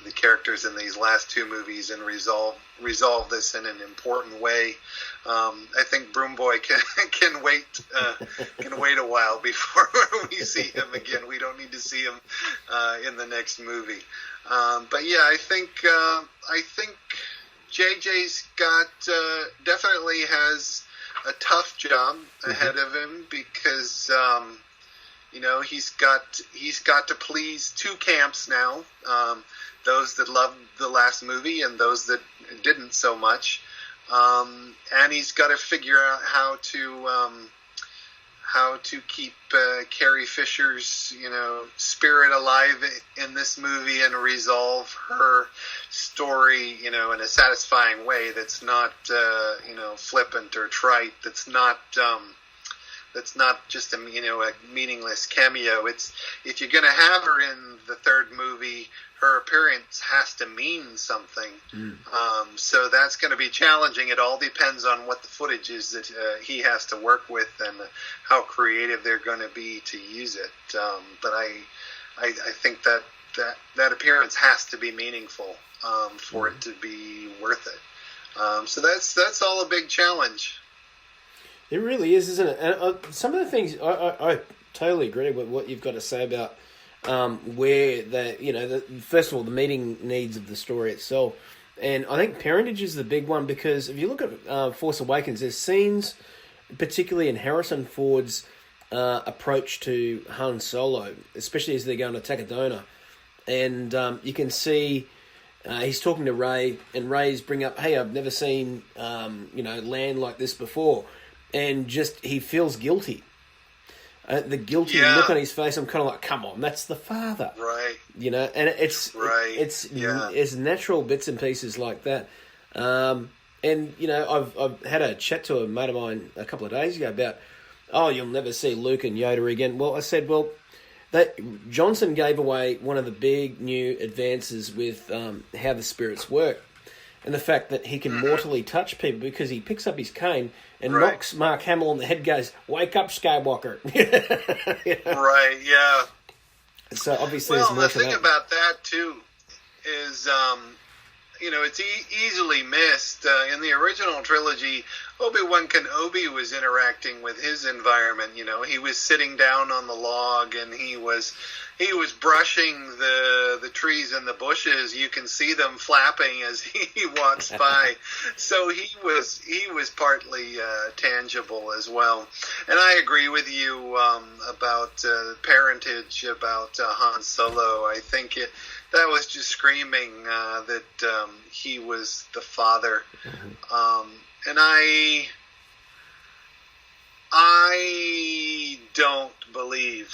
the characters in these last two movies, and resolve this in an important way. I think Broom Boy can wait a while before we see him again. We don't need to see him in the next movie. But yeah, I think JJ's got definitely has a tough job ahead of him, because he's got to please two camps now, those that loved the last movie and those that didn't so much, and he's got to figure out how to keep Carrie Fisher's spirit alive in this movie and resolve her story in a satisfying way that's not flippant or trite, that's not just a meaningless cameo. It's, if you're going to have her in the third movie, her appearance has to mean something. So that's going to be challenging. It all depends on what the footage is that he has to work with and how creative they're going to be to use it. But I think that appearance has to be meaningful for it to be worth it. So that's all a big challenge. It really is, isn't it? And some of the things I totally agree with what you've got to say about where first of all, the meeting needs of the story itself, and I think parentage is the big one, because if you look at Force Awakens, there's scenes, particularly in Harrison Ford's approach to Han Solo, especially as they're going to Takadona, and you can see he's talking to Rey, and Rey's bring up, "Hey, I've never seen land like this before." And just, he feels guilty. The guilty look on his face, I'm kind of like, come on, that's the father. Right. And it's right. It's natural bits and pieces like that. And, I've had a chat to a mate of mine a couple of days ago about, you'll never see Luke and Yoda again. Well, I said, that Johnson gave away one of the big new advances with how the spirits work. And the fact that he can mortally touch people, because he picks up his cane and knocks Mark Hamill on the head, goes, "Wake up, Skywalker." Right, yeah. So obviously there's more the to thing that. about that, too, is, it's easily missed. In the original trilogy, Obi-Wan Kenobi was interacting with his environment. He was sitting down on the log, and he was brushing the trees and the bushes. You can see them flapping as he walks by. So he was partly tangible as well. And I agree with you about parentage, about Han Solo. I think that was just screaming that he was the father. And I don't believe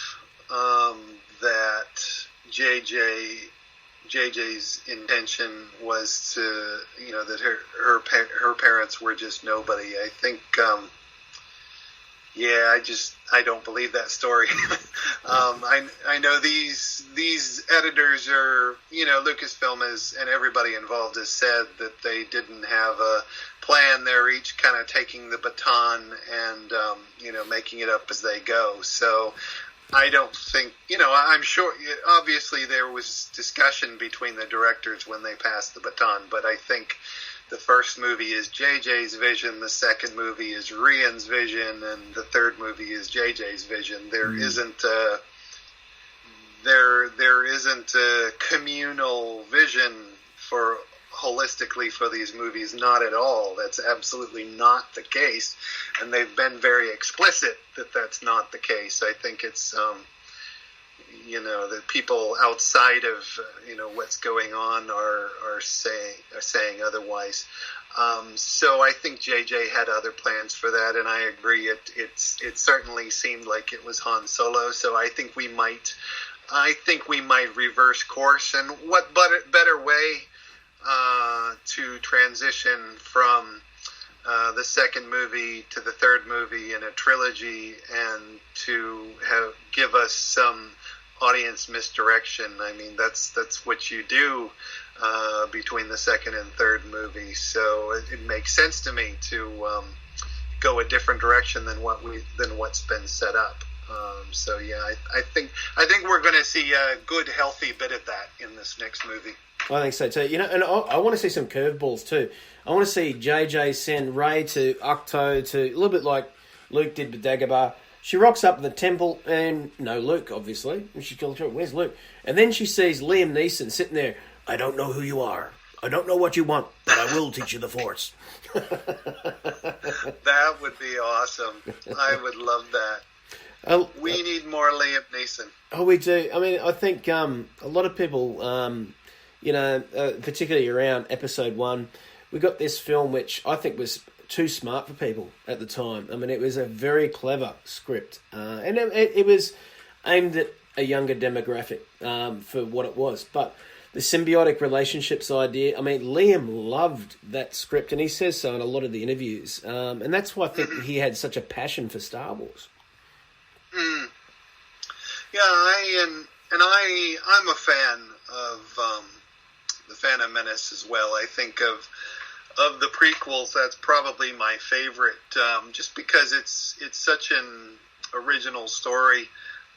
that JJ's intention was to, that her parents were just nobody. I think, I don't believe that story. I know these editors are, Lucasfilm and everybody involved has said that they didn't have a plan. They're each kind of taking the baton and, making it up as they go. So I don't think, I'm sure, obviously there was discussion between the directors when they passed the baton, but I think the first movie is JJ's vision, the second movie is Rian's vision, and the third movie is JJ's vision. There isn't a communal vision for holistically for these movies, not at all. That's absolutely not the case, and they've been very explicit that that's not the case. I think it's that people outside of what's going on are saying otherwise. So I think JJ had other plans for that, and I agree. It certainly seemed like it was Han Solo. So I think we might reverse course, and what better way to transition from the second movie to the third movie in a trilogy, and to give us some audience misdirection. I mean, that's what you do between the second and third movie. So it makes sense to me to go a different direction than what's been set up. So yeah, I think we're going to see a good, healthy bit of that in this next movie. I think so too. And I want to see some curveballs too. I want to see JJ send Rey to Ahch-To, to a little bit like Luke did with Dagobah. She rocks up in the temple, and no Luke, obviously. And she goes, "Where's Luke?" And then she sees Liam Neeson sitting there. "I don't know who you are. I don't know what you want, but I will teach you the Force." That would be awesome. I would love that. We need more Liam Neeson. Oh, we do. I mean, I think a lot of people, particularly around episode 1, we got this film which I think was too smart for people at the time. I mean, it was a very clever script, and it was aimed at a younger demographic for what it was. But the symbiotic relationships idea, I mean, Liam loved that script, and he says so in a lot of the interviews, and that's why I think he had such a passion for Star Wars. Yeah, I'm a fan of the Phantom Menace as well. I think of the prequels, that's probably my favorite, just because it's such an original story,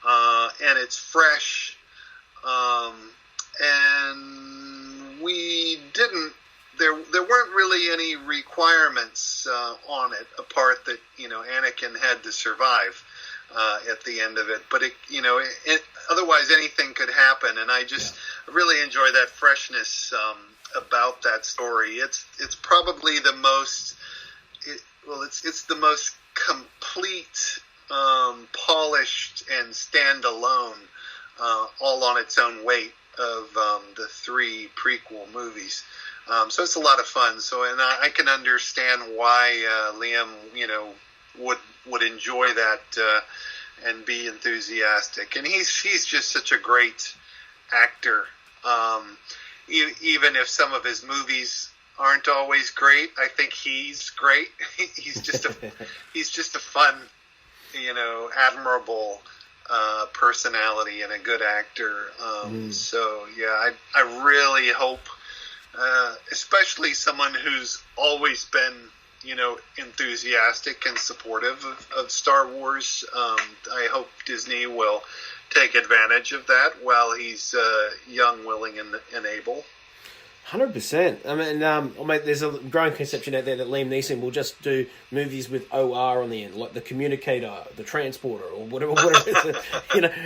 and it's fresh, and we didn't. There weren't really any requirements on it, apart that Anakin had to survive at the end of it. But otherwise anything could happen, and I just really enjoy that freshness about that story. It's probably the most it's the most complete, polished, and standalone, all on its own weight of the 3 prequel movies. So it's a lot of fun. So, and I can understand why Liam, would enjoy that and be enthusiastic. And he's just such a great actor. Even if some of his movies aren't always great, I think he's great. he's just a fun, admirable personality and a good actor. So yeah, I really hope, especially someone who's always been, enthusiastic and supportive of Star Wars. I hope Disney will take advantage of that while he's young, willing, and able. 100%. I mean, there's a growing conception out there that Liam Neeson will just do movies with OR on the end, like The Communicator, The Transporter, or whatever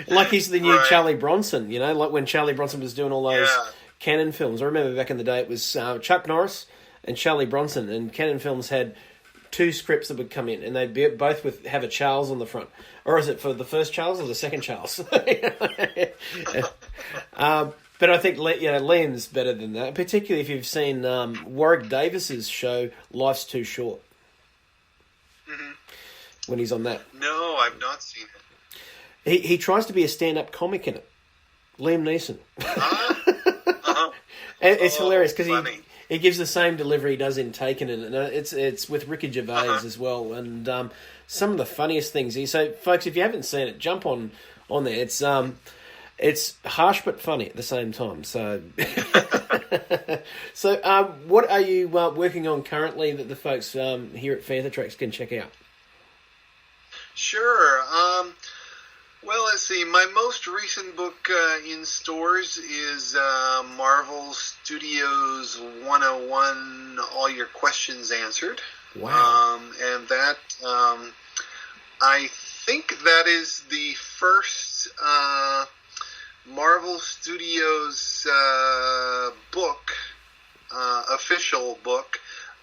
like he's the new Charlie Bronson, like when Charlie Bronson was doing all those Canon films. I remember back in the day it was Chuck Norris and Charlie Bronson, and Canon Films had 2 scripts that would come in, and they'd both have a Charles on the front. Or is it for the first Charles or the second Charles? But I think Liam's better than that, particularly if you've seen Warwick Davis's show Life's Too Short. When he's on that. No, I've not seen it. He tries to be a stand-up comic in it. Liam Neeson. And it's hilarious because he gives the same delivery he does in Taken, and it's with Ricky Gervais as well. And some of the funniest things. So, folks, if you haven't seen it, jump on there. It's harsh but funny at the same time. So, what are you working on currently that the folks here at Fantha Tracks can check out? Sure. Well, let's see. My most recent book in stores is Marvel Studios 101, All Your Questions Answered. Wow. And that, I think that is the first Marvel Studios book, official book,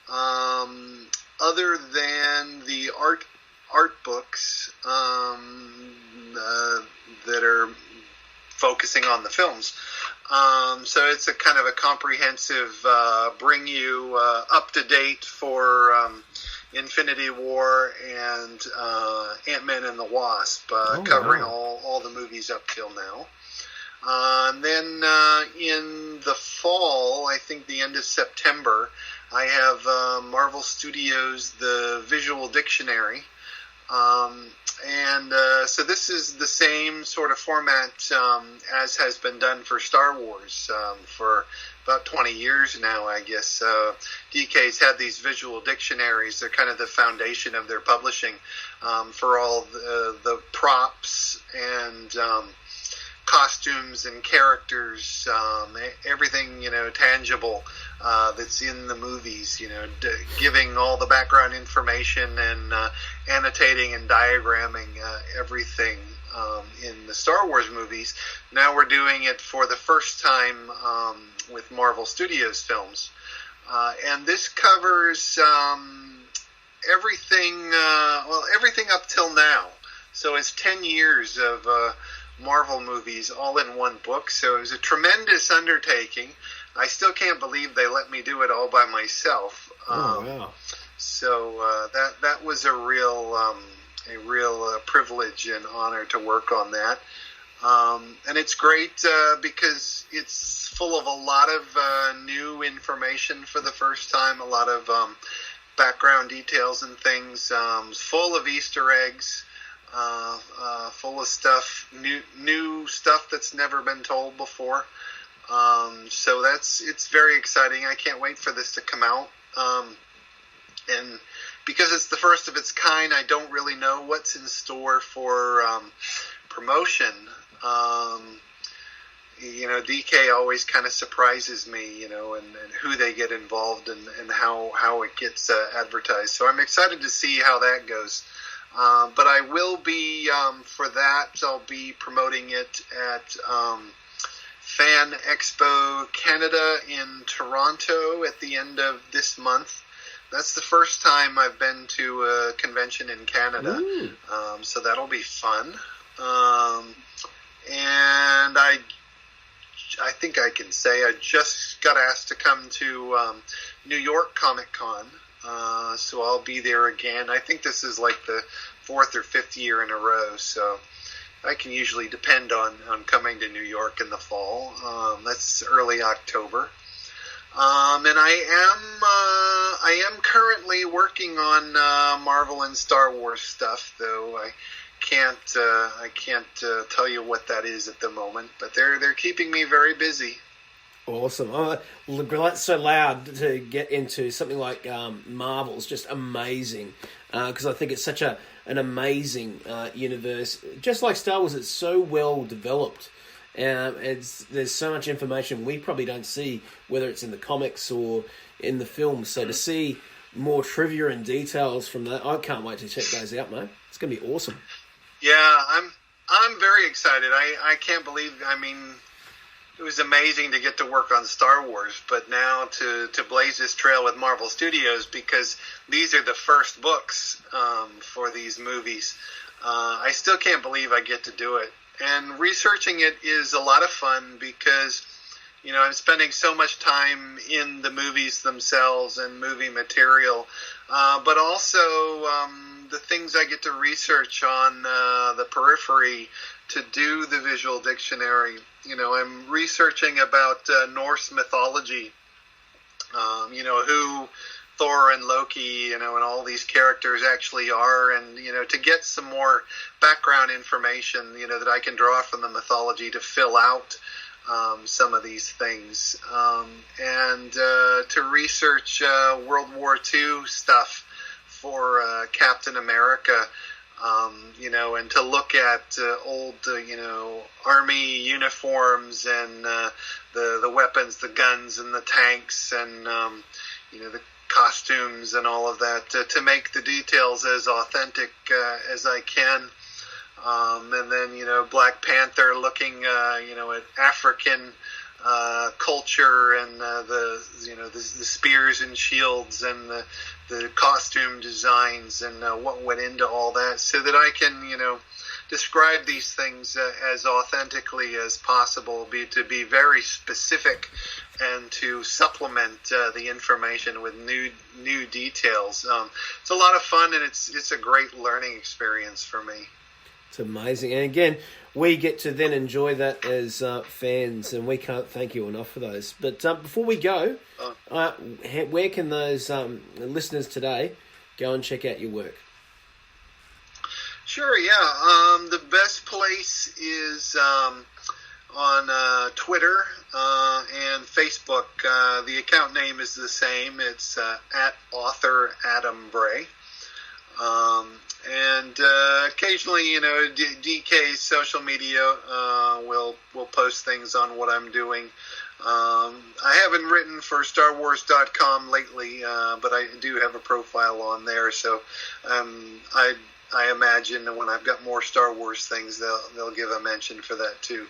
other than the art books that are focusing on the films. So it's a kind of a comprehensive, bring you up to date for Infinity War and Ant-Man and the Wasp, covering all the movies up till now. And then in the fall, I think the end of September, I have Marvel Studios, the Visual Dictionary. So this is the same sort of format as has been done for Star Wars for about 20 years now, I guess. DK's had these visual dictionaries. They're kind of the foundation of their publishing for all the props and costumes and characters, everything, tangible that's in the movies, giving all the background information and annotating and diagramming everything in the Star Wars movies. Now we're doing it for the first time with Marvel Studios films. And this covers everything up till now. So it's 10 years of Marvel movies all in one book. So it was a tremendous undertaking. I still can't believe they let me do it all by myself. Wow. So that was a real privilege and honor to work on that. And it's great because it's full of a lot of new information for the first time, a lot of background details and things, full of Easter eggs, full of stuff, new stuff that's never been told before. So it's very exciting. I can't wait for this to come out. And because it's the first of its kind, I don't really know what's in store for promotion. DK always kind of surprises me, and who they get involved in and how it gets advertised. So I'm excited to see how that goes. But I will be, for that, I'll be promoting it at Fan Expo Canada in Toronto at the end of this month. That's the first time I've been to a convention in Canada, so that'll be fun. And I think I can say I just got asked to come to New York Comic Con, so I'll be there again. I think this is like the 4th or 5th year in a row, so I can usually depend on coming to New York in the fall. That's early October. And I am currently working on Marvel and Star Wars stuff, though I can't tell you what that is at the moment. But they're keeping me very busy. Awesome. Well, that's so loud to get into something like Marvel's just amazing, because I think it's such an amazing universe. Just like Star Wars, it's so well developed. There's so much information we probably don't see, whether it's in the comics or in the films. So to see more trivia and details from that, I can't wait to check those out, mate. It's going to be awesome. Yeah, I'm very excited. I can't believe. I mean, it was amazing to get to work on Star Wars, but now to blaze this trail with Marvel Studios, because these are the first books for these movies. I still can't believe I get to do it. And researching it is a lot of fun because, I'm spending so much time in the movies themselves and movie material, but also the things I get to research on the periphery to do the visual dictionary. I'm researching about Norse mythology, who Thor and Loki, and all these characters actually are, and, to get some more background information, that I can draw from the mythology to fill out some of these things, and to research World War II stuff for Captain America, And to look at old, army uniforms and the weapons, the guns and the tanks and, the costumes and all of that to make the details as authentic as I can. And then, Black Panther looking, at African culture and the spears and shields and the costume designs and what went into all that, so that I can describe these things as authentically as possible, to be very specific and to supplement the information with new details. It's a lot of fun, and it's a great learning experience for me. It's amazing. And again, we get to then enjoy that as fans, and we can't thank you enough for those. But before we go, where can those listeners today go and check out your work? Sure, yeah. The best place is on Twitter and Facebook. The account name is the same. It's at author Adam Bray. And occasionally, DK's social media will post things on what I'm doing. I haven't written for StarWars.com lately, but I do have a profile on there. So I imagine when I've got more Star Wars things, they'll give a mention for that too.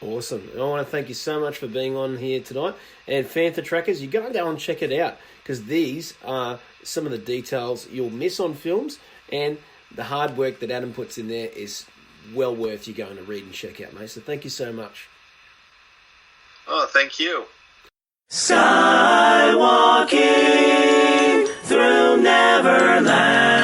Awesome. And I want to thank you so much for being on here tonight. And Fantha Trackers, you got to go and check it out, because these are some of the details you'll miss on films, and the hard work that Adam puts in there is well worth you going to read and check out, mate. So thank you so much. Oh, thank you. Skywalking through Neverland.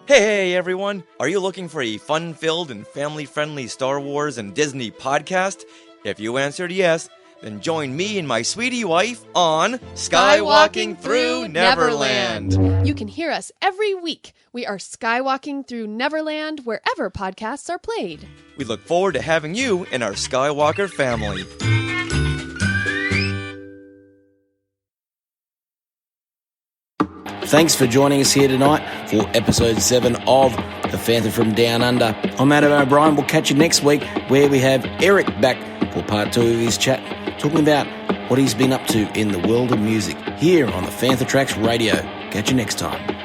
Hey everyone, are you looking for a fun-filled and family-friendly Star Wars and Disney podcast? If you answered yes, then join me and my sweetie wife on Skywalking Through Neverland. You can hear us every week. We are Skywalking Through Neverland wherever podcasts are played. We look forward to having you in our Skywalker family. Thanks for joining us here tonight for episode 7 of The Fantha from Down Under. I'm Adam O'Brien. We'll catch you next week, where we have Eric back for part 2 of his chat, talking about what he's been up to in the world of music here on the Fantha Tracks Radio. Catch you next time.